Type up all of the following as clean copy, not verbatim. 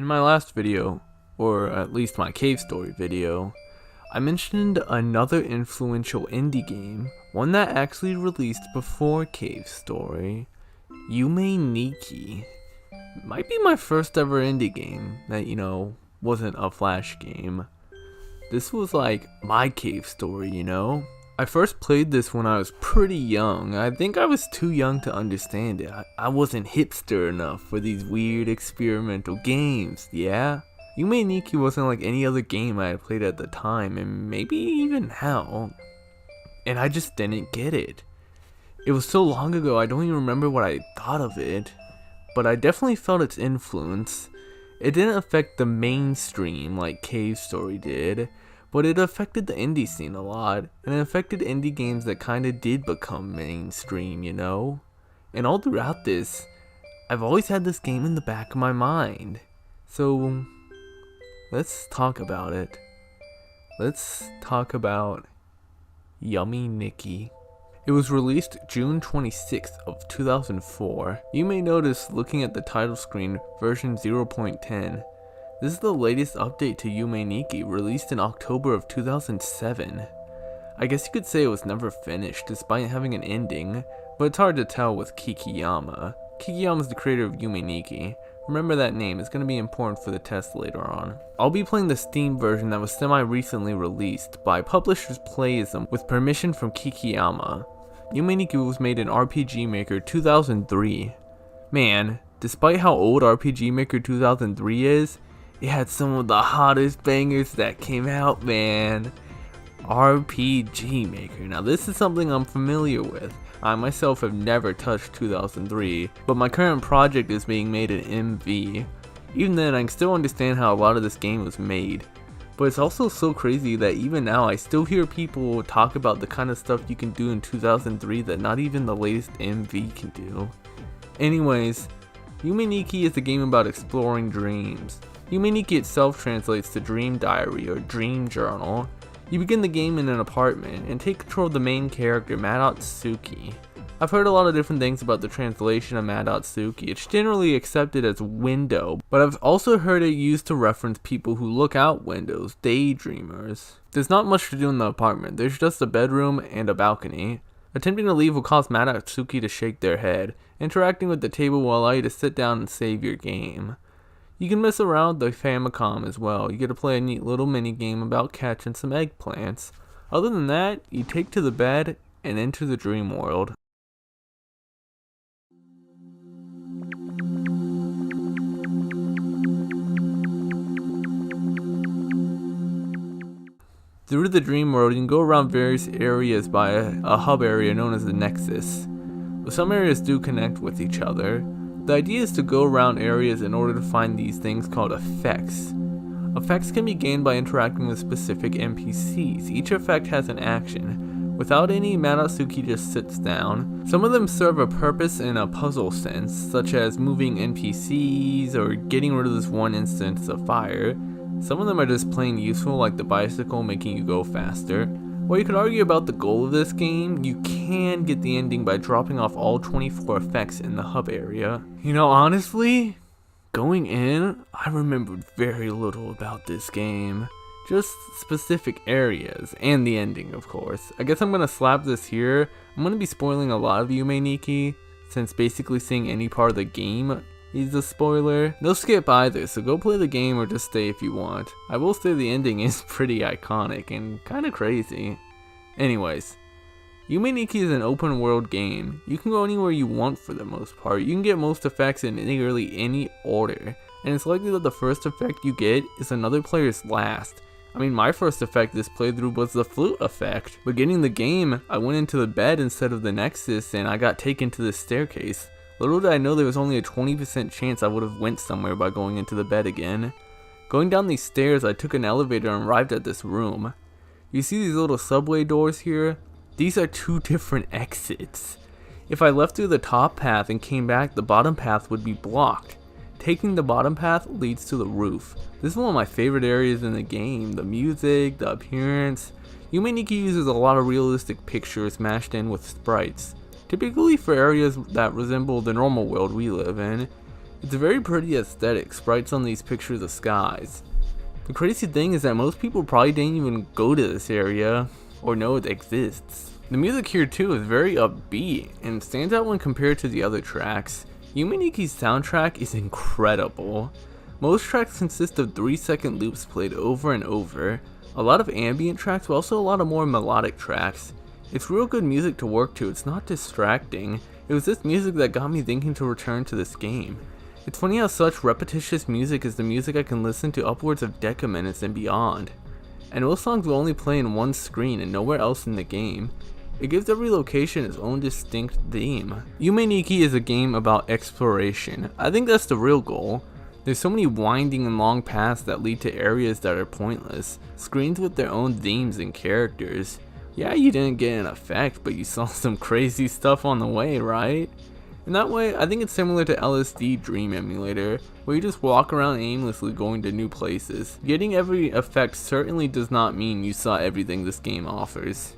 my last video, or at least my cave story video, I mentioned another influential indie game, one that actually released before Cave Story, Yume Nikki. Might be my first ever indie game that, wasn't a flash game. This was like my cave story, I first played this when I was pretty young. I think I was too young to understand it. I wasn't hipster enough for these weird experimental games, yeah? Yume Nikki wasn't like any other game I had played at the time, and maybe even now. And I just didn't get it. It was so long ago I don't even remember what I thought of it, but I definitely felt its influence. It didn't affect the mainstream like Cave Story did, but it affected the indie scene a lot, and it affected indie games that kinda did become mainstream, And all throughout this, I've always had this game in the back of my mind. So, let's talk about it. Let's talk about Yume Nikki. It was released June 26th of 2004. You may notice looking at the title screen, version 0.10. This is the latest update to Yume Nikki, released in October of 2007. I guess you could say it was never finished, despite having an ending, but it's hard to tell with Kikiyama. Kikiyama's the creator of Yume Nikki. Remember that name, it's going to be important for the test later on. I'll be playing the Steam version that was semi-recently released by Publishers Playism with permission from Kikiyama. Yume Nikki was made in RPG Maker 2003. Man, despite how old RPG Maker 2003 is, it had some of the hottest bangers that came out, man. RPG Maker. Now this is something I'm familiar with. I myself have never touched 2003, but my current project is being made in MV. Even then, I can still understand how a lot of this game was made. But it's also so crazy that even now I still hear people talk about the kind of stuff you can do in 2003 that not even the latest MV can do. Anyways, Yume Nikki is a game about exploring dreams. Yume Nikki itself translates to dream diary or dream journal. You begin the game in an apartment and take control of the main character, Madatsuki. I've heard a lot of different things about the translation of Madatsuki. It's generally accepted as window, but I've also heard it used to reference people who look out windows, daydreamers. There's not much to do in the apartment, there's just a bedroom and a balcony. Attempting to leave will cause Madatsuki to shake their head. Interacting with the table will allow you to sit down and save your game. You can mess around with the Famicom as well. You get to play a neat little mini game about catching some eggplants. Other than that, you take to the bed and enter the dream world. Through the dream world, you can go around various areas by a hub area known as the Nexus. Some areas do connect with each other. The idea is to go around areas in order to find these things called effects. Effects can be gained by interacting with specific NPCs. Each effect has an action. Without any, Madatsuki just sits down. Some of them serve a purpose in a puzzle sense, such as moving NPCs or getting rid of this one instance of fire. Some of them are just plain useful, like the bicycle making you go faster. While you could argue about the goal of this game, you can get the ending by dropping off all 24 effects in the hub area. Honestly, going in, I remembered very little about this game. Just specific areas, and the ending of course. I guess I'm gonna slap this here. I'm gonna be spoiling a lot of Yume Nikki, since basically seeing any part of the game is a spoiler. No skip either, so go play the game or just stay if you want. I will say the ending is pretty iconic and kinda crazy. Anyways, Yume Nikki is an open world game. You can go anywhere you want for the most part. You can get most effects in nearly any order, and it's likely that the first effect you get is another player's last. My first effect this playthrough was the flute effect. Beginning the game, I went into the bed instead of the Nexus and I got taken to the staircase. Little did I know there was only a 20% chance I would have went somewhere by going into the bed again. Going down these stairs, I took an elevator and arrived at this room. You see these little subway doors here? These are two different exits. If I left through the top path and came back, the bottom path would be blocked. Taking the bottom path leads to the roof. This is one of my favorite areas in the game. The music, the appearance. Yume Nikki uses a lot of realistic pictures mashed in with sprites. Typically for areas that resemble the normal world we live in. It's a very pretty aesthetic, sprites on these pictures of skies. The crazy thing is that most people probably didn't even go to this area or know it exists. The music here too is very upbeat and stands out when compared to the other tracks. Yume Nikki's soundtrack is incredible. Most tracks consist of 3-second loops played over and over. A lot of ambient tracks, but also a lot of more melodic tracks. It's real good music to work to, it's not distracting. It was this music that got me thinking to return to this game. It's funny how such repetitious music is the music I can listen to upwards of decaminutes and beyond. And most songs will only play in one screen and nowhere else in the game. It gives every location its own distinct theme. Yume Nikki is a game about exploration. I think that's the real goal. There's so many winding and long paths that lead to areas that are pointless. Screens with their own themes and characters. Yeah, you didn't get an effect, but you saw some crazy stuff on the way, right? In that way, I think it's similar to LSD Dream Emulator, where you just walk around aimlessly going to new places. Getting every effect certainly does not mean you saw everything this game offers.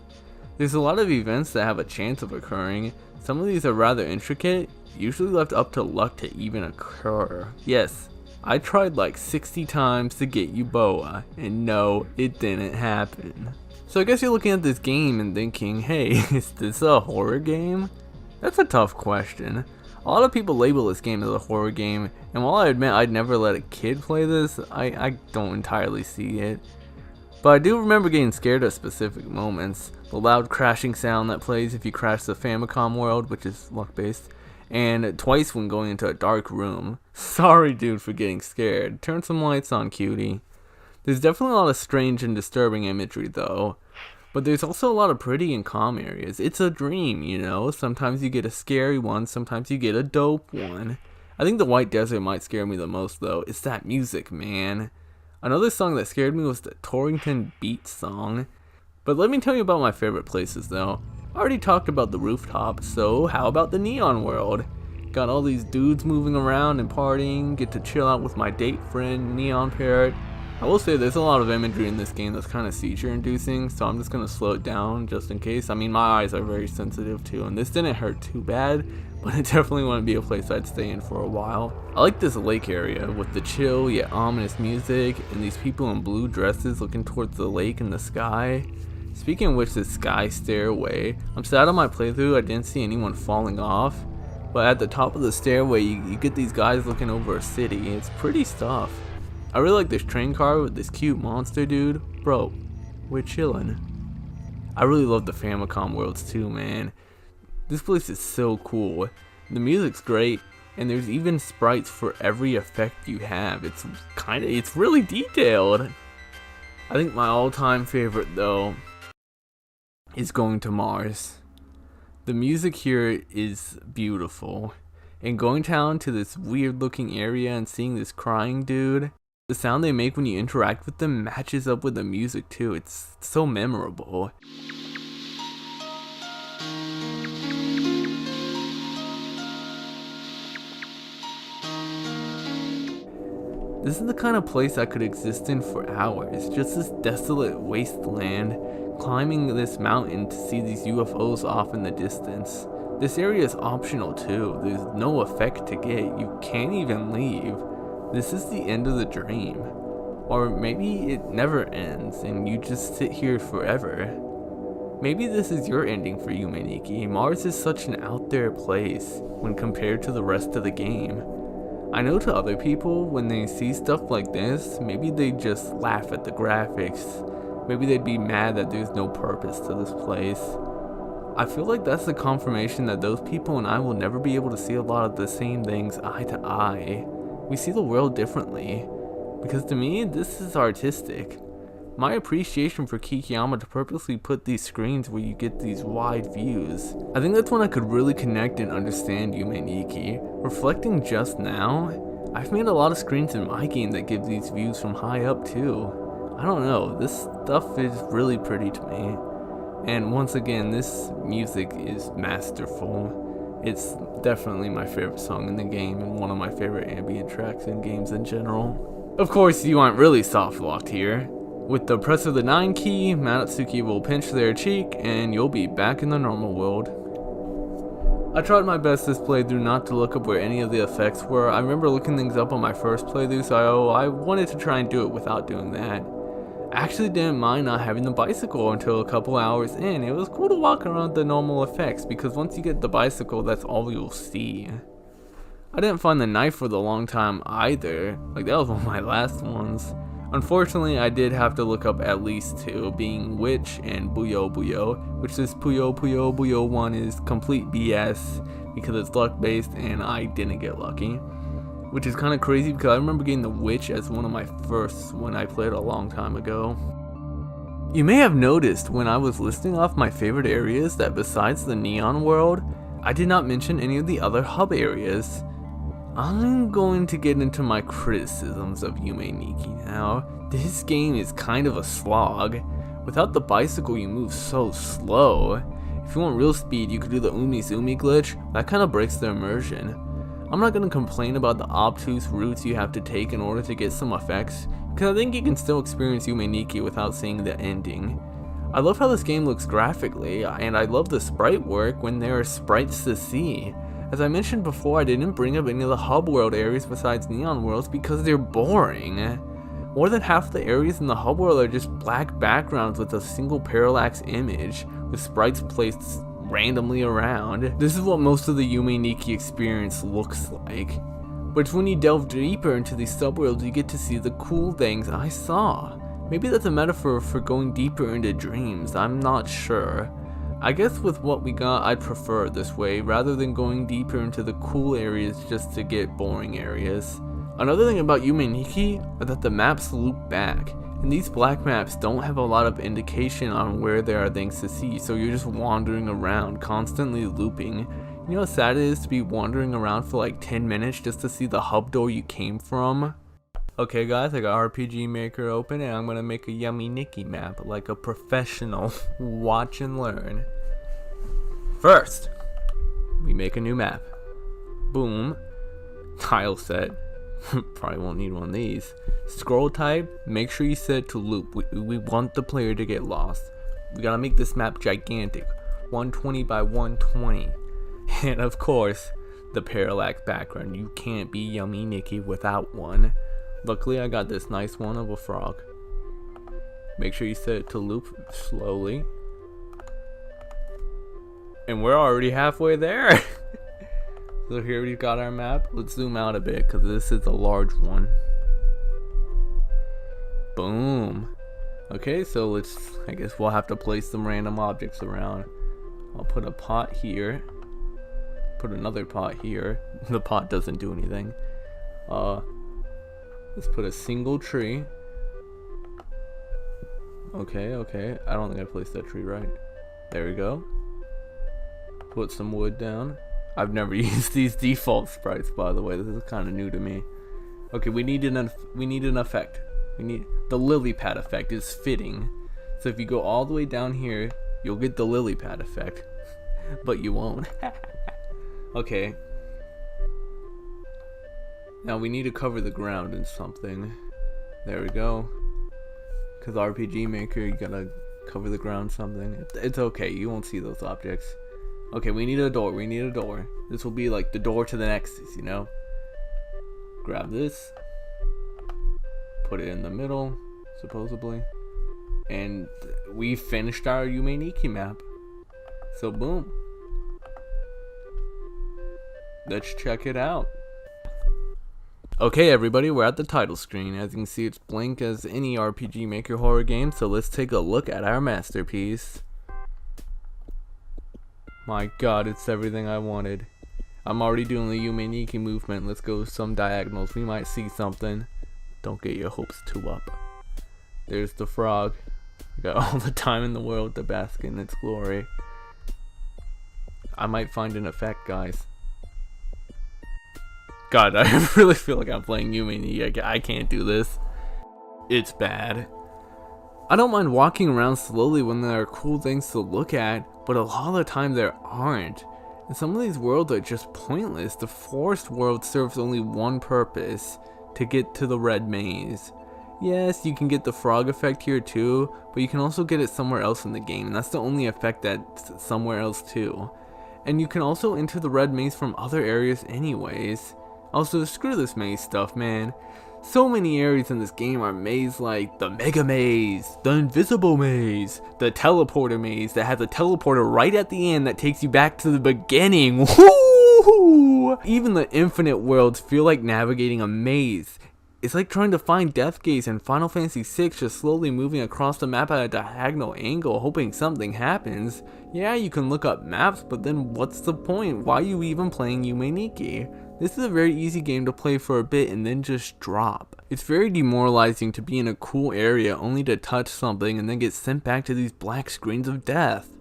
There's a lot of events that have a chance of occurring. Some of these are rather intricate, usually left up to luck to even occur. Yes, I tried like 60 times to get Euboa, and no, it didn't happen. So I guess you're looking at this game and thinking, hey, is this a horror game? That's a tough question. A lot of people label this game as a horror game, and while I admit I'd never let a kid play this, I don't entirely see it. But I do remember getting scared at specific moments. The loud crashing sound that plays if you crash the Famicom world, which is luck based, and twice when going into a dark room. Sorry dude for getting scared, turn some lights on cutie. There's definitely a lot of strange and disturbing imagery though, but there's also a lot of pretty and calm areas. It's a dream, you know, sometimes you get a scary one, sometimes you get a dope one. I think the White Desert might scare me the most though, it's that music, man. Another song that scared me was the Torrington Beat song. But let me tell you about my favorite places though. I already talked about the rooftop, so how about the neon world? Got all these dudes moving around and partying, get to chill out with my date friend, Neon Parrot. I will say there's a lot of imagery in this game that's kind of seizure inducing, so I'm just going to slow it down just in case. I mean, my eyes are very sensitive too, and this didn't hurt too bad, but it definitely wouldn't be a place I'd stay in for a while. I like this lake area with the chill yet ominous music and these people in blue dresses looking towards the lake and the sky. Speaking of which, this sky stairway, I'm sad on my playthrough I didn't see anyone falling off, but at the top of the stairway you get these guys looking over a city. It's pretty stuff. I really like this train car with this cute monster dude. Bro, we're chillin'. I really love the Famicom worlds too, man. This place is so cool. The music's great, and there's even sprites for every effect you have. It's really detailed. I think my all-time favorite though is going to Mars. The music here is beautiful, and going down to this weird looking area and seeing this crying dude, the sound they make when you interact with them matches up with the music too. It's so memorable. This is the kind of place I could exist in for hours. Just this desolate wasteland, climbing this mountain to see these UFOs off in the distance. This area is optional too. There's no effect to get. You can't even leave. This is the end of the dream. Or maybe it never ends and you just sit here forever. Maybe this is your ending for Yume Nikki. Mars is such an out there place when compared to the rest of the game. I know to other people, when they see stuff like this, maybe they just laugh at the graphics. Maybe they'd be mad that there's no purpose to this place. I feel like that's the confirmation that those people and I will never be able to see a lot of the same things eye to eye. We see the world differently, because to me, this is artistic. My appreciation for Kikiyama to purposely put these screens where you get these wide views. I think that's when I could really connect and understand Yume Nikki. Reflecting just now, I've made a lot of screens in my game that give these views from high up too. I don't know, this stuff is really pretty to me. And once again, this music is masterful. It's definitely my favorite song in the game and one of my favorite ambient tracks in games in general. Of course, you aren't really soft locked here. With the press of the 9 key, Madatsuki will pinch their cheek and you'll be back in the normal world. I tried my best this playthrough not to look up where any of the effects were. I remember looking things up on my first playthrough, so I wanted to try and do it without doing that. I actually didn't mind not having the bicycle until a couple hours in. It was cool to walk around the normal effects because once you get the bicycle, that's all you'll see. I didn't find the knife for the long time either. Like, that was one of my last ones. Unfortunately, I did have to look up at least two, being Witch and Puyo Puyo, which this Puyo Puyo Puyo one is complete BS because it's luck based and I didn't get lucky. Which is kind of crazy because I remember getting the Witch as one of my firsts when I played a long time ago. You may have noticed when I was listing off my favorite areas that besides the Neon World, I did not mention any of the other hub areas. I'm going to get into my criticisms of Yume Nikki now. This game is kind of a slog. Without the bicycle you move so slow. If you want real speed you could do the Umizoomi glitch, that kind of breaks the immersion. I'm not going to complain about the obtuse routes you have to take in order to get some effects, because I think you can still experience Yume Nikki without seeing the ending. I love how this game looks graphically, and I love the sprite work when there are sprites to see. As I mentioned before, I didn't bring up any of the hub world areas besides Neon Worlds because they're boring. More than half the areas in the hub world are just black backgrounds with a single parallax image, with sprites placed randomly around. This is what most of the Yume Nikki experience looks like. But when you delve deeper into these subworlds, you get to see the cool things I saw. Maybe that's a metaphor for going deeper into dreams, I'm not sure. I guess with what we got, I'd prefer it this way, rather than going deeper into the cool areas just to get boring areas. Another thing about Yume Nikki is that the maps loop back, and these black maps don't have a lot of indication on where there are things to see, so you're just wandering around, constantly looping. You know how sad it is to be wandering around for like 10 minutes just to see the hub door you came from? Okay guys, I got RPG Maker open and I'm gonna make a Yume Nikki map like a professional. Watch and learn. First, we make a new map. Boom. Tile set. Probably won't need one of these. Scroll type, make sure you set it to loop. We want the player to get lost. We gotta make this map gigantic. 120 by 120. And of course, the parallax background. You can't be Yume Nikki without one. Luckily I got this nice one of a frog. Make sure you set it to loop slowly. And we're already halfway there. So here we've got our map. Let's zoom out a bit because this is a large one. Boom. Okay, so I guess we'll have to place some random objects around. I'll put a pot here. Put another pot here. The pot doesn't do anything. Let's put a single tree. Okay. I don't think I placed that tree right. There we go. Put some wood down. I've never used these default sprites, by the way. This is kind of new to me. Okay, we need an effect. We need the lily pad effect. Is fitting. So if you go all the way down here, you'll get the lily pad effect, but you won't. Okay. Now we need to cover the ground in something. There we go. Because RPG Maker, you gotta cover the ground something. It's okay, you won't see those objects. Okay, we need a door, This will be like the door to the Nexus, you know? Grab this. Put it in the middle, supposedly. And we finished our Yume Nikki map. So boom. Let's check it out. Okay everybody, we're at the title screen. As you can see, it's blank as any RPG Maker horror game, so let's take a look at our masterpiece. My god, it's everything I wanted. I'm already doing the Yume Nikki movement. Let's go some diagonals. We might see something. Don't get your hopes too up. There's the frog. I got all the time in the world to bask in its glory. I might find an effect, guys. God, I really feel like I'm playing Yume Nikki. I can't do this. It's bad. I don't mind walking around slowly when there are cool things to look at, but a lot of the time there aren't. And some of these worlds are just pointless. The forest world serves only one purpose, to get to the red maze. Yes, you can get the frog effect here too, but you can also get it somewhere else in the game, and that's the only effect that's somewhere else too. and you can also enter the red maze from other areas anyways. Also, screw this maze stuff, man. So many areas in this game are maze like the Mega Maze, the Invisible Maze, the Teleporter Maze that has a teleporter right at the end that takes you back to the beginning. Woo! Even the Infinite Worlds feel like navigating a maze. It's like trying to find Death Gaze in Final Fantasy VI, just slowly moving across the map at a diagonal angle, hoping something happens. Yeah, you can look up maps, but then what's the point? Why are you even playing Yume Nikki? This is a very easy game to play for a bit and then just drop. It's very demoralizing to be in a cool area only to touch something and then get sent back to these black screens of death.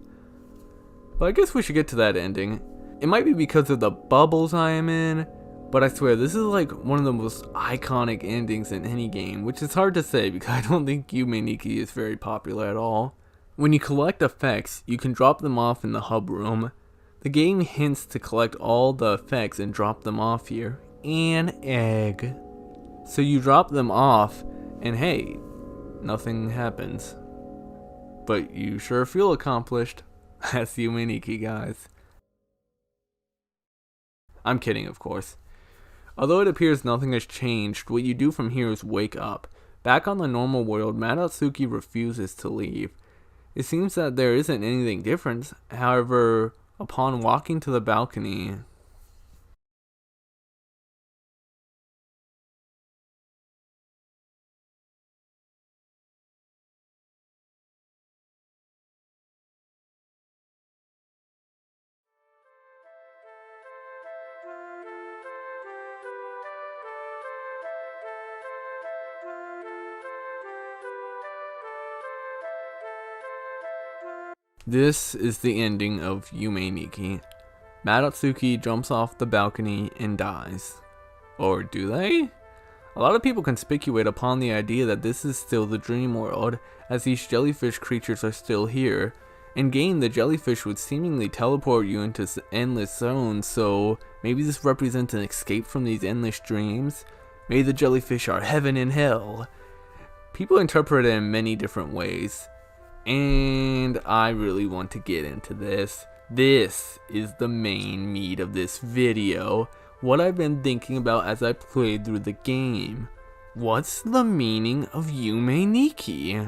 But I guess we should get to that ending. It might be because of the bubbles I am in, but I swear this is like one of the most iconic endings in any game, which is hard to say because I don't think Yume Nikki is very popular at all. When you collect effects, you can drop them off in the hub room. The game hints to collect all the effects and drop them off here. An egg. So you drop them off, and hey, nothing happens. But you sure feel accomplished. That's Yume Nikki, guys. I'm kidding, of course. Although it appears nothing has changed, what you do from here is wake up. Back on the normal world, Madatsuki refuses to leave. It seems that there isn't anything different. However, upon walking to the balcony, this is the ending of Yume Nikki. Madatsuki jumps off the balcony and dies. Or do they? A lot of people can speculate upon the idea that this is still the dream world, as these jellyfish creatures are still here. In game, the jellyfish would seemingly teleport you into endless zones, so maybe this represents an escape from these endless dreams. Maybe the jellyfish are heaven and hell. People interpret it in many different ways, and I really want to get into this. This is the main meat of this video. What I've been thinking about as I played through the game. What's the meaning of Yume Nikki?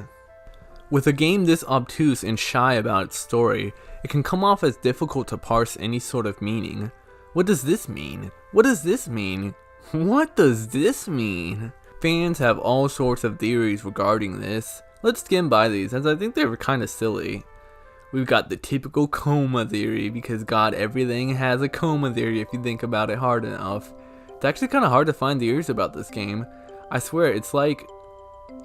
With a game this obtuse and shy about its story, it can come off as difficult to parse any sort of meaning. What does this mean? What does this mean? What does this mean? Fans have all sorts of theories regarding this. Let's skim by these, as I think they're kinda silly. We've got the typical coma theory, because god, everything has a coma theory if you think about it hard enough. It's actually kinda hard to find theories about this game. I swear, it's like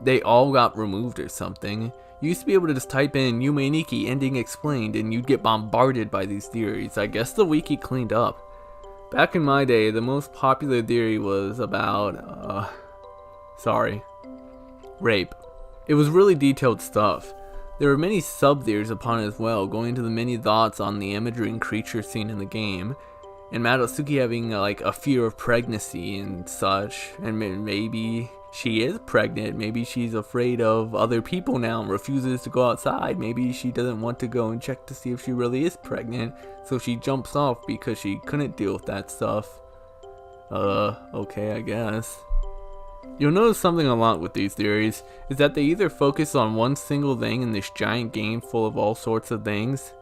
they all got removed or something. You used to be able to just type in Yume Nikki ending explained and you'd get bombarded by these theories. I guess the wiki cleaned up. Back in my day, the most popular theory was about, rape. It was really detailed stuff. There were many sub-theories upon it as well, going into the many thoughts on the imagery and creatures seen in the game, and Madatsuki having like a fear of pregnancy and such, and maybe she is pregnant, maybe she's afraid of other people now and refuses to go outside, maybe she doesn't want to go and check to see if she really is pregnant, so she jumps off because she couldn't deal with that stuff. Okay, I guess. You'll notice something a lot with these theories, is that they either focus on one single thing in this giant game full of all sorts of things,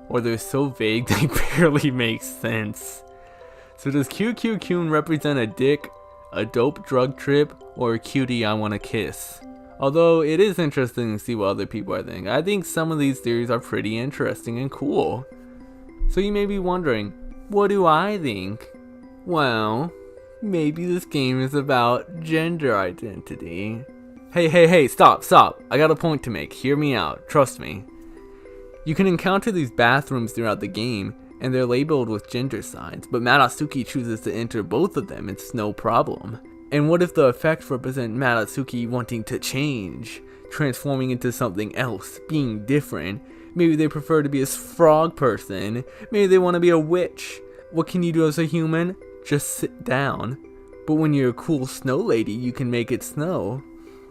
or they're so vague they barely make sense. So does QQQ represent a dick, a dope drug trip, or a cutie I wanna kiss? Although it is interesting to see what other people are thinking. I think some of these theories are pretty interesting and cool. So you may be wondering, what do I think? Well, maybe this game is about gender identity. Hey, stop. I got a point to make. Hear me out. Trust me. You can encounter these bathrooms throughout the game, and they're labeled with gender signs, but Madatsuki chooses to enter both of them. It's no problem. And what if the effects represent Madatsuki wanting to change, transforming into something else, being different? Maybe they prefer to be a frog person. Maybe they want to be a witch. What can you do as a human? Just sit down. But when you're a cool snow lady, you can make it snow.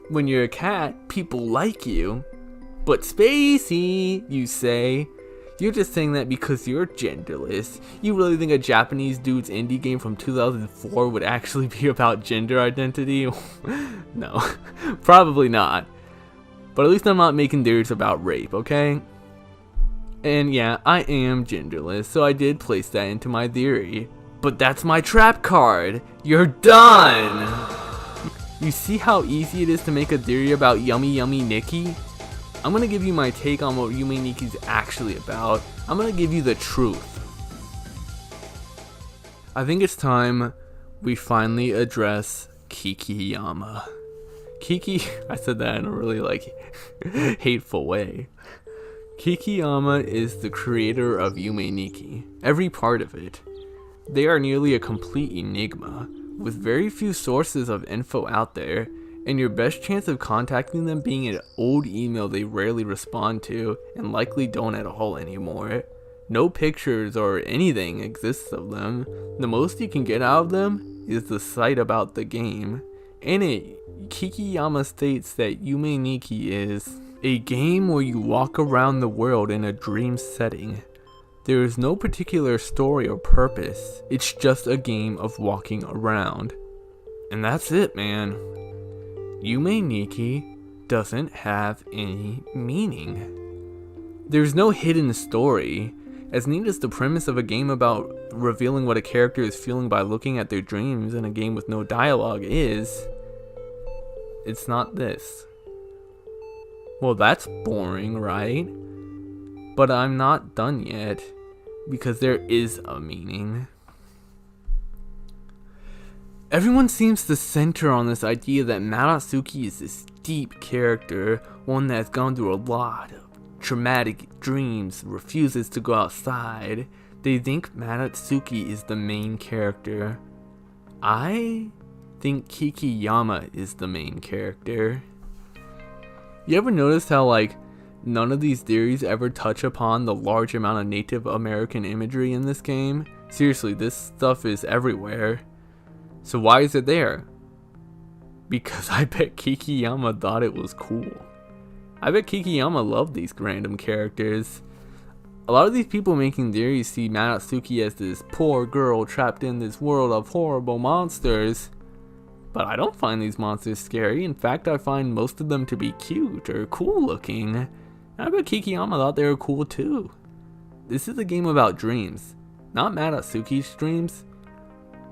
When you're a cat, people like you. But spacey, you say. You're just saying that because you're genderless. You really think a Japanese dude's indie game from 2004 would actually be about gender identity? No, probably not. But at least I'm not making theories about rape, okay? And yeah, I am genderless, so I did place that into my theory. But that's my trap card! You're done! You see how easy it is to make a theory about Yume Nikki? I'm gonna give you my take on what Yume Nikki's actually about. I'm gonna give you the truth. I think it's time we finally address Kikiyama. I said that in a really hateful way. Kikiyama is the creator of Yume Nikki, every part of it. They are nearly a complete enigma, with very few sources of info out there, and your best chance of contacting them being an old email they rarely respond to, and likely don't at all anymore. No pictures or anything exists of them. The most you can get out of them is the site about the game. In it, Kikiyama states that Yume Nikki is a game where you walk around the world in a dream setting. There is no particular story or purpose, it's just a game of walking around. And that's it, man. Yume Nikki doesn't have any meaning. There's no hidden story. As neat as the premise of a game about revealing what a character is feeling by looking at their dreams in a game with no dialogue is, it's not this. Well, that's boring, right? But I'm not done yet, because there is a meaning. Everyone seems to center on this idea that Madatsuki is this deep character, one that's gone through a lot of traumatic dreams, refuses to go outside. They think Madatsuki is the main character. I think Kikiyama is the main character. You ever notice how none of these theories ever touch upon the large amount of Native American imagery in this game? Seriously, this stuff is everywhere. So why is it there? Because I bet Kikiyama thought it was cool. I bet Kikiyama loved these random characters. A lot of these people making theories see Madatsuki as this poor girl trapped in this world of horrible monsters. But I don't find these monsters scary. In fact, I find most of them to be cute or cool looking. And I bet Kikiyama thought they were cool too. This is a game about dreams. Not Madatsuki's dreams,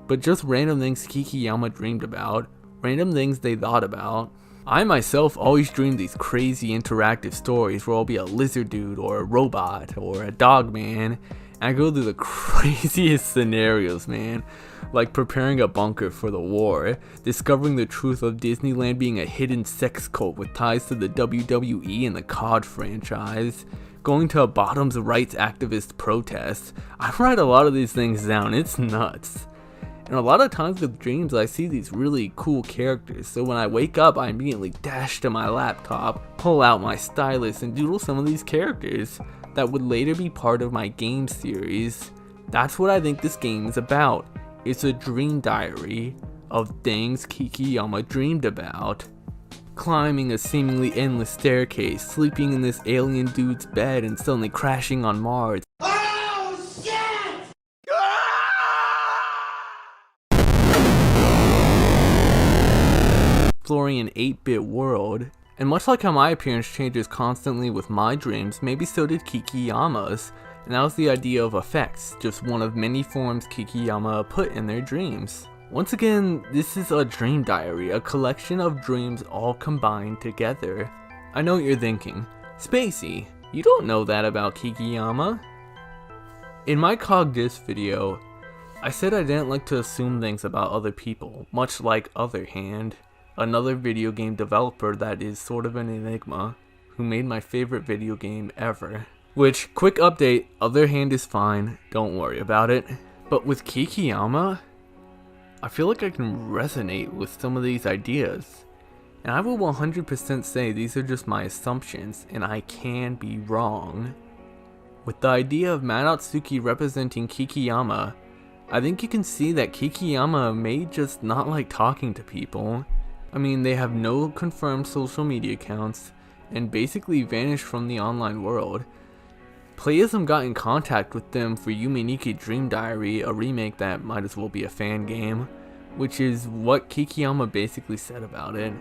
but just random things Kikiyama dreamed about, random things they thought about. I myself always dream these crazy interactive stories where I'll be a lizard dude or a robot or a dog man, and I go through the craziest scenarios, man. Like preparing a bunker for the war, discovering the truth of Disneyland being a hidden sex cult with ties to the WWE and the COD franchise, going to a bottoms rights activist protest. I write a lot of these things down, it's nuts. And a lot of times with dreams I see these really cool characters, so when I wake up I immediately dash to my laptop, pull out my stylus and doodle some of these characters that would later be part of my game series. That's what I think this game is about. It's a dream diary of things Kikiyama dreamed about. Climbing a seemingly endless staircase, sleeping in this alien dude's bed and suddenly crashing on Mars. Exploring an 8-bit world. And much like how my appearance changes constantly with my dreams, maybe so did Kikiyama's. And that was the idea of effects, just one of many forms Kikiyama put in their dreams. Once again, this is a dream diary, a collection of dreams all combined together. I know what you're thinking, Spacey, you don't know that about Kikiyama. In my Cogdis video, I said I didn't like to assume things about other people, much like Other Hand, another video game developer that is sort of an enigma, who made my favorite video game ever. Which, quick update, Other Hand is fine, don't worry about it. But with Kikiyama, I feel like I can resonate with some of these ideas. And I will 100% say these are just my assumptions, and I can be wrong. With the idea of Madatsuki representing Kikiyama, I think you can see that Kikiyama may just not like talking to people. I mean, they have no confirmed social media accounts, and basically vanished from the online world. Playism got in contact with them for Yume Nikki Dream Diary, a remake that might as well be a fan game, which is what Kikiyama basically said about it.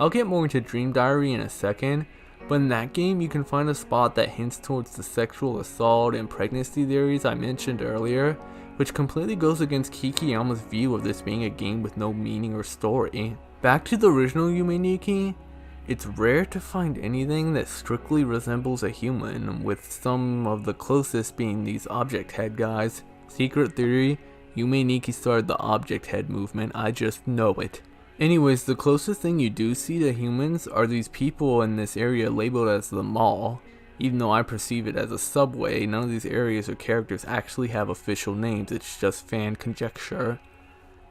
I'll get more into Dream Diary in a second, but in that game you can find a spot that hints towards the sexual assault and pregnancy theories I mentioned earlier, which completely goes against Kikiyama's view of this being a game with no meaning or story. Back to the original Yume Nikki, it's rare to find anything that strictly resembles a human, with some of the closest being these object head guys. Secret theory, Yume Nikki started the object head movement, I just know it. Anyways, the closest thing you do see to humans are these people in this area labeled as the mall. Even though I perceive it as a subway, none of these areas or characters actually have official names, it's just fan conjecture.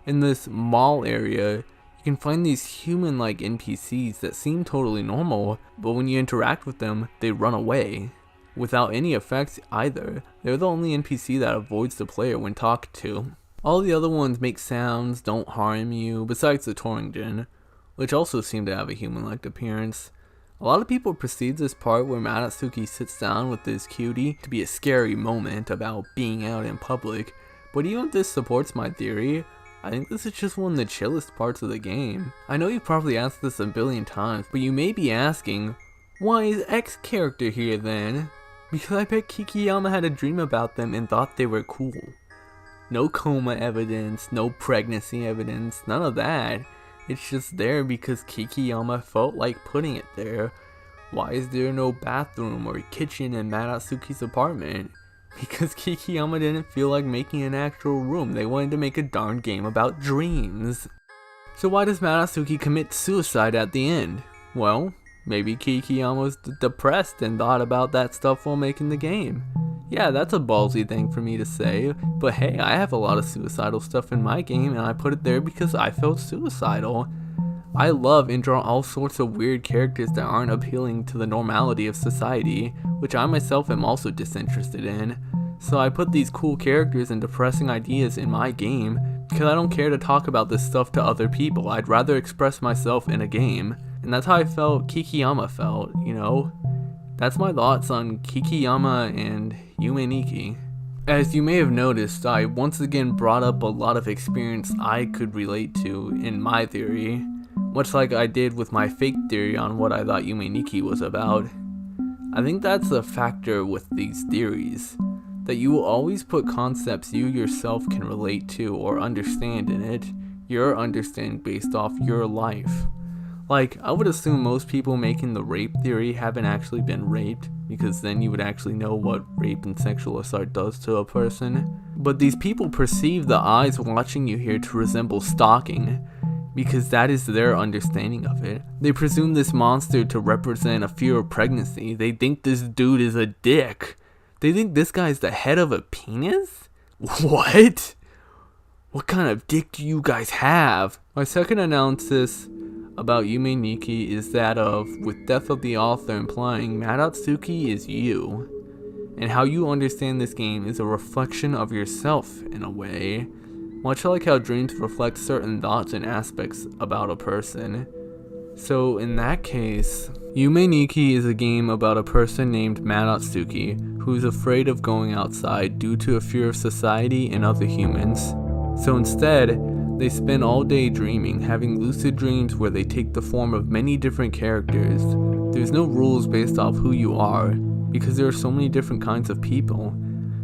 In this mall area, you can find these human-like NPCs that seem totally normal, but when you interact with them, they run away. Without any effects either, they're the only NPC that avoids the player when talked to. All the other ones make sounds, don't harm you, besides the Torringen, which also seem to have a human-like appearance. A lot of people perceive this part where Madatsuki sits down with this cutie to be a scary moment about being out in public, but even if this supports my theory, I think this is just one of the chillest parts of the game. I know you've probably asked this a billion times, but you may be asking, why is X character here then? Because I bet Kikiyama had a dream about them and thought they were cool. No coma evidence, no pregnancy evidence, none of that. It's just there because Kikiyama felt like putting it there. Why is there no bathroom or kitchen in Madatsuki's apartment? Because Kikiyama didn't feel like making an actual room, they wanted to make a darn game about dreams. So why does Madatsuki commit suicide at the end? Well, maybe Kikiyama was depressed and thought about that stuff while making the game. Yeah, that's a ballsy thing for me to say, but hey, I have a lot of suicidal stuff in my game and I put it there because I felt suicidal. I love and draw all sorts of weird characters that aren't appealing to the normality of society, which I myself am also disinterested in. So I put these cool characters and depressing ideas in my game because I don't care to talk about this stuff to other people. I'd rather express myself in a game. And that's how I felt Kikiyama felt, you know? That's my thoughts on Kikiyama and Yume Nikki. As you may have noticed, I once again brought up a lot of experience I could relate to in my theory, much like I did with my fake theory on what I thought Yume Nikki was about. I think that's a factor with these theories, that you will always put concepts you yourself can relate to or understand in it, your understanding based off your life. Like, I would assume most people making the rape theory haven't actually been raped, because then you would actually know what rape and sexual assault does to a person. But these people perceive the eyes watching you here to resemble stalking, because that is their understanding of it. They presume this monster to represent a fear of pregnancy. They think this dude is a dick. They think this guy's the head of a penis? What? What kind of dick do you guys have? My second analysis about Yume Nikki is that of, with death of the author implying Madatsuki is you, and how you understand this game is a reflection of yourself in a way, much like how dreams reflect certain thoughts and aspects about a person. So in that case, Yume Nikki is a game about a person named Madatsuki who is afraid of going outside due to a fear of society and other humans. So instead, they spend all day dreaming, having lucid dreams where they take the form of many different characters. There's no rules based off who you are, because there are so many different kinds of people.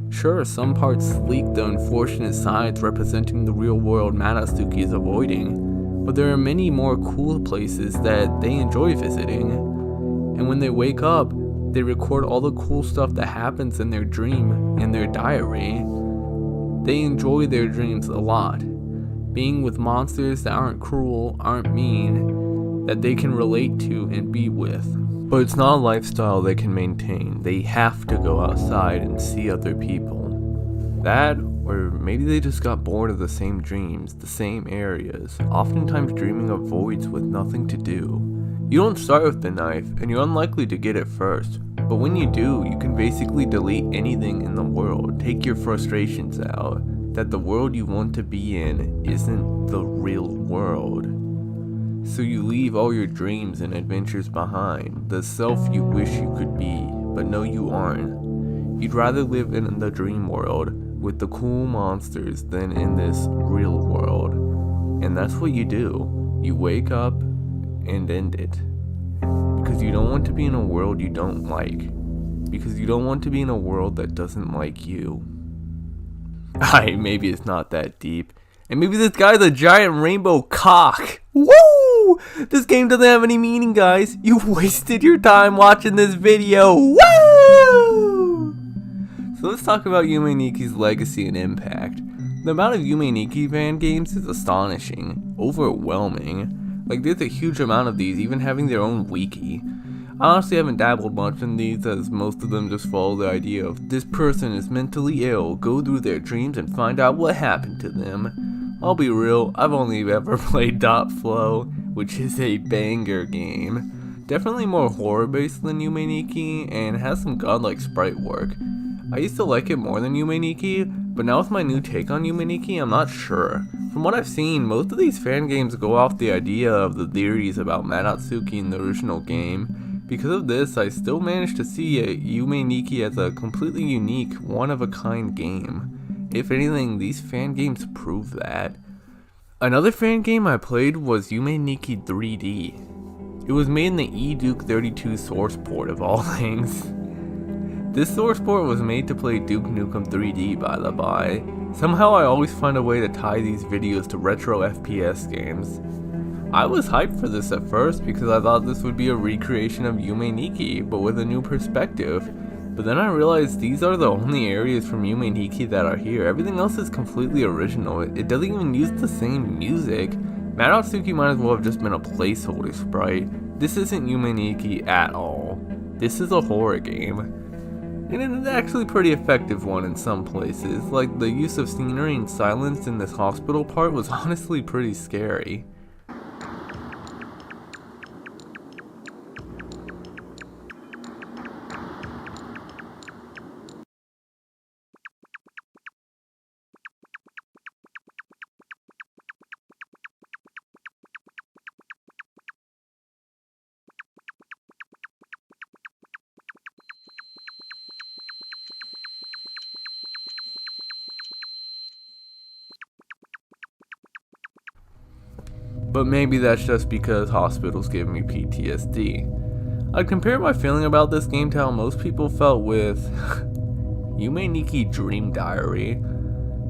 Sure, some parts leak the unfortunate sides representing the real world Madatsuki is avoiding, but there are many more cool places that they enjoy visiting. And when they wake up, they record all the cool stuff that happens in their dream in their diary. They enjoy their dreams a lot. Being with monsters that aren't cruel, aren't mean, that they can relate to and be with. But it's not a lifestyle they can maintain. They have to go outside and see other people. That, or maybe they just got bored of the same dreams, the same areas, oftentimes dreaming of voids with nothing to do. You don't start with the knife, and you're unlikely to get it first. But when you do, you can basically delete anything in the world, take your frustrations out. That the world you want to be in isn't the real world. So you leave all your dreams and adventures behind, the self you wish you could be, but no you aren't. You'd rather live in the dream world with the cool monsters than in this real world. And that's what you do. You wake up and end it. Because you don't want to be in a world you don't like. Because you don't want to be in a world that doesn't like you. Alright, maybe it's not that deep. And maybe this guy's a giant rainbow cock. Woo! This game doesn't have any meaning, guys. You wasted your time watching this video. Woo! So let's talk about Yume Nikki's legacy and impact. The amount of Yume Nikki fan games is astonishing. Overwhelming. Like, there's a huge amount of these, even having their own wiki. I honestly haven't dabbled much in these, as most of them just follow the idea of this person is mentally ill, go through their dreams and find out what happened to them. I'll be real, I've only ever played .flow, which is a banger game. Definitely more horror based than Yume Nikki, and has some godlike sprite work. I used to like it more than Yume Nikki, but now with my new take on Yume Nikki, I'm not sure. From what I've seen, most of these fan games go off the idea of the theories about Madatsuki in the original game. Because of this, I still managed to see Yume Nikki as a completely unique, one-of-a-kind game. If anything, these fan games prove that. Another fan game I played was Yume Nikki 3D. It was made in the eDuke 32 source port of all things. This source port was made to play Duke Nukem 3D by the by. Somehow I always find a way to tie these videos to retro FPS games. I was hyped for this at first because I thought this would be a recreation of Yume Nikki, but with a new perspective. But then I realized these are the only areas from Yume Nikki that are here. Everything else is completely original. It doesn't even use the same music. Madatsuki might as well have just been a placeholder sprite. This isn't Yume Nikki at all. This is a horror game. And it's actually a pretty effective one in some places. Like, the use of scenery and silence in this hospital part was honestly pretty scary. But maybe that's just because hospitals give me PTSD. I'd compare my feeling about this game to how most people felt with Yume Nikki Dream Diary.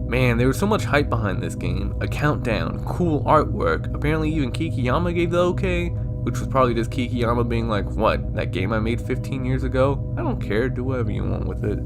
Man, there was so much hype behind this game. A countdown, cool artwork, apparently even Kikiyama gave the okay, which was probably just Kikiyama being like, what, that game I made 15 years ago? I don't care, do whatever you want with it.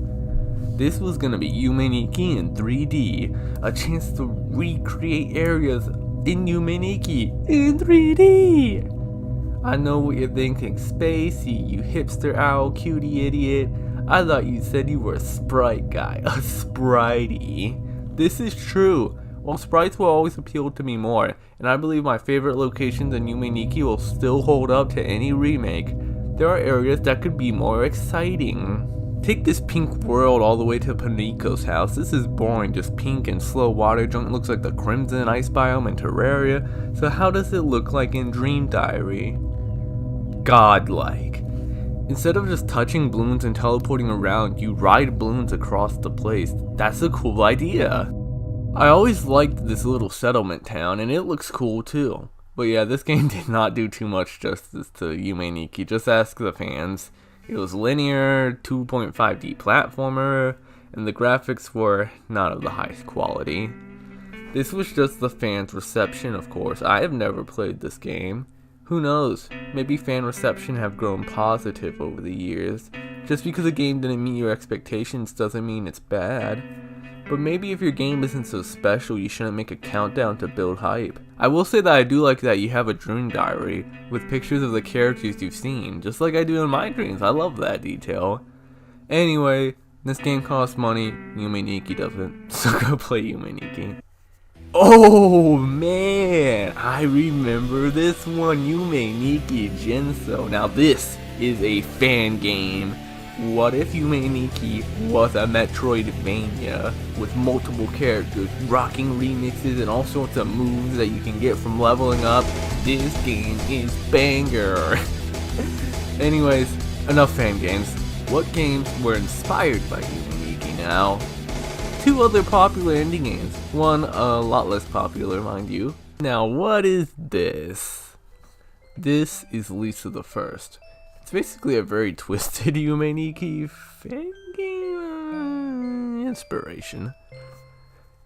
This was gonna be Yume Nikki in 3D, a chance to recreate areas in Yume Nikki in 3D. I know what you're thinking, Spacey, you hipster owl cutie idiot. I thought you said you were a sprite guy, a spritey. This is true. While sprites will always appeal to me more, and I believe my favorite locations in Yume Nikki will still hold up to any remake, there are areas that could be more exciting. Take this pink world all the way to Paniko's house. This is boring, just pink and slow water junk. Looks like the Crimson Ice biome in Terraria. So how does it look like in Dream Diary? Godlike. Instead of just touching balloons and teleporting around, you ride balloons across the place. That's a cool idea. I always liked this little settlement town, and it looks cool too. But yeah, this game did not do too much justice to Yume Nikki. Just ask the fans. It was linear, 2.5D platformer, and the graphics were not of the highest quality. This was just the fans' reception, of course. I have never played this game. Who knows, maybe fan reception have grown positive over the years. Just because a game didn't meet your expectations doesn't mean it's bad. But maybe if your game isn't so special, you shouldn't make a countdown to build hype. I will say that I do like that you have a dream diary with pictures of the characters you've seen, just like I do in my dreams. I love that detail. Anyway, this game costs money, Yume Nikki doesn't, so go play Yume Nikki. Oh man, I remember this one, Yume Nikki Jinso. Now this is a fan game. What if Yume Nikki was a Metroidvania with multiple characters, rocking remixes, and all sorts of moves that you can get from leveling up? This game is banger. Anyways, enough fan games. what games were inspired by Yume Nikki now? Two other popular indie games, one a lot less popular, mind you. Now, what is this? This is Lisa the First. It's basically a very twisted Yume Nikki fan game inspiration.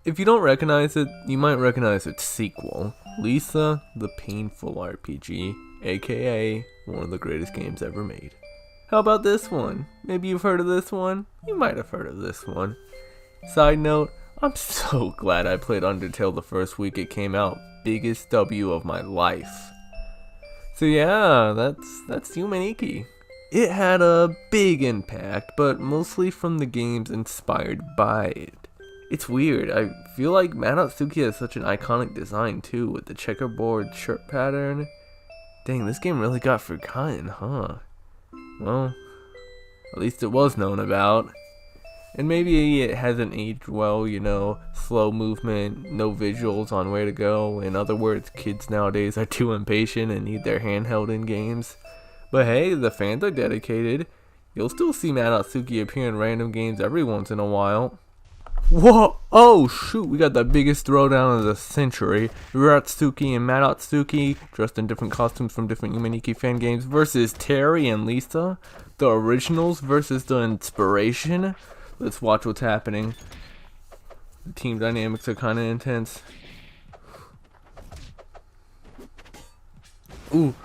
If you don't recognize it, you might recognize its sequel, Lisa the Painful RPG, aka one of the greatest games ever made. How about this one? Maybe you've heard of this one? You might have heard of this one. Side note, I'm so glad I played Undertale the first week it came out. Biggest W of my life. So yeah, that's Yume Nikki. It had a big impact, but mostly from the games inspired by it. It's weird, I feel like Manatsuki has such an iconic design too, with the checkerboard shirt pattern. Dang, this game really got forgotten, huh? Well, at least it was known about. And maybe it hasn't aged well, you know, slow movement, no visuals on where to go. In other words, kids nowadays are too impatient and need their handheld in games. But hey, the fans are dedicated. You'll still see Manatsuki appear in random games every once in a while. Whoa! Oh shoot, we got the biggest throwdown of the century. Ratsuki and Manatsuki, dressed in different costumes from different Yume Nikki fan games, versus Terry and Lisa, the originals versus the inspiration. Let's watch what's happening. The team dynamics are kind of intense. Ooh,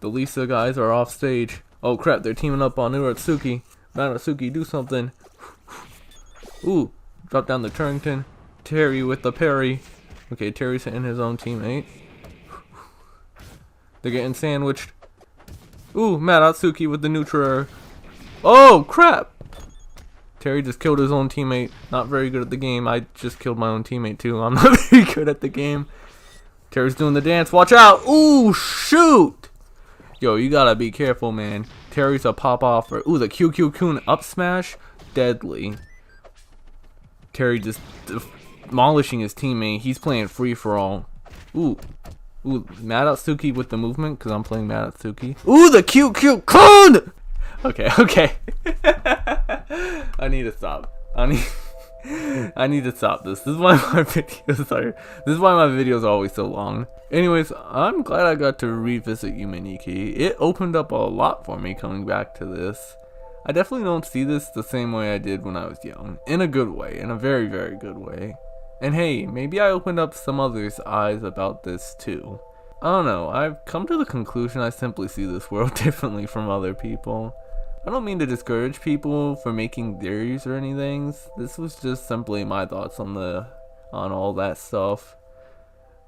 the Lisa guys are off stage. Oh crap, they're teaming up on Uratsuki. Manatsuki, do something. Ooh, drop down the Turrington. Terry with the parry. Okay, Terry's hitting his own teammate. They're getting sandwiched. Ooh, Manatsuki with the neutral. Oh crap! Terry just killed his own teammate. Not very good at the game. I just killed my own teammate too. I'm not very good at the game. Terry's doing the dance. Watch out! Ooh, shoot! Yo, you gotta be careful, man. Terry's a pop-offer. Ooh, the QQ-kun up smash. Deadly. Terry just demolishing his teammate. He's playing free-for-all. Ooh. Ooh, Manatsuki with the movement, because I'm playing Manatsuki. Ooh, the QQ-kun! Okay. I need to stop. I need to stop this. This is why my videos This is why my videos are always so long. Anyways, I'm glad I got to revisit Yume Nikki. It opened up a lot for me coming back to this. I definitely don't see this the same way I did when I was young. In a good way. In a very, very good way. And hey, maybe I opened up some others' eyes about this too. I don't know. I've come to the conclusion I simply see this world differently from other people. I don't mean to discourage people for making theories or anything. This was just simply my thoughts on all that stuff.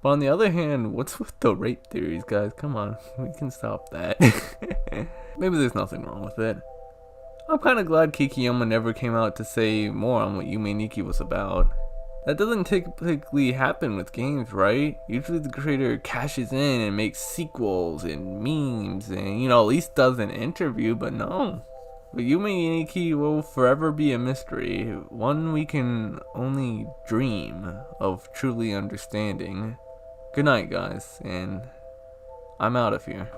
But on the other hand, what's with the rape theories, guys? Come on, we can stop that. Maybe there's nothing wrong with it. I'm kind of glad Kikiyama never came out to say more on what Yume Nikki was about. That doesn't typically happen with games, right? Usually the creator cashes in and makes sequels and memes and, you know, at least does an interview, but no. But Yume Nikki will forever be a mystery, one we can only dream of truly understanding. Good night, guys, and I'm out of here.